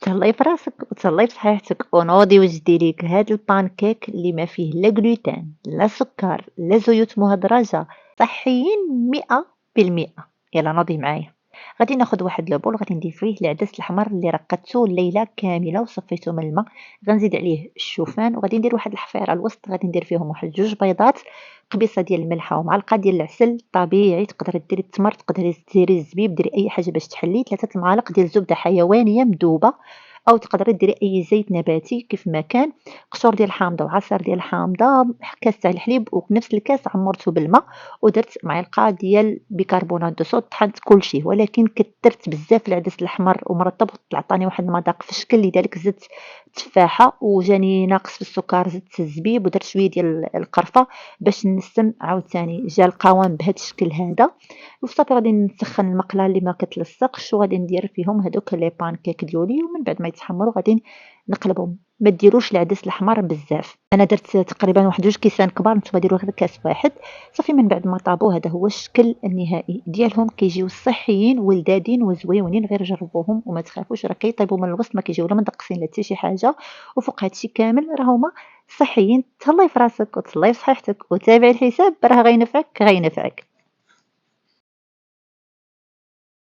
تهلاي في راسك وتهلاي في صحيحتك، ونوضي وجدي ليك هاد البانكيك اللي ما فيه لا جلوتين لا سكر لا زيوت مهدرجة، صحيين 100%. يلا نوضي معايا. غادي ناخد واحد لبول، غادي ندير فيه العدس الأحمر اللي رقدته الليلة كاملة وصفيته من الماء، غنزيد عليه الشوفان وغادي ندير واحد الحفيرة الوسط، غادي ندير فيهم واحد 2 بيضات، قبيصة ديال الملحة ومعلقة ديال العسل طبيعي، تقدري ديري التمر، تقدري ديري الزبيب، ديري أي حاجة باش تحلي، 3 المعالق ديال الزبدة حيوانية مذوبة، أو تقدري ديري أي زيت نباتي كيف ما كان، قشور ديال الحامضة وعصير ديال الحامضة، كاس تاع الحليب، وفي نفس الكاس عمرته بالما ودرت معلقة ديال بيكربونات دو صود، طحنت كلشي، ولكن كترت بزاف العدس الأحمر ومرطب عطاني واحد المذاق في الشكل، لذلك زدت تفاحة وجاني ناقص في السكر، زدت الزبيب ودرت شوية ديال القرفة باش نسم عاوتاني جا القوام بهذا الشكل هذا. وصافي غادي نسخّن المقلة اللي ما كتلصقش وغادي ندير فيهم هادوك لي بانكيك ديولي، ومن بعد ما يتحمروا غادي نقلبهم. ما ديروش العدس الأحمر بزاف، أنا درت تقريبا واحد 2 كيسان كبار، نتوما ديروا غير كاس واحد. صافي من بعد ما طابوا هذا هو الشكل النهائي ديالهم، كيجيو صحيين ولذاذين وزويونين، غير جربوهم وما تخافوش راه كيطيبوا من الوسط، ما كيجيو لا مدقسين لا حتى شي حاجة، وفوق هادشي كامل راه هما صحيين. تهلاي في راسك وتهلاي في صحيحتك وتابعي الحساب، راه غينفعك غينفعك.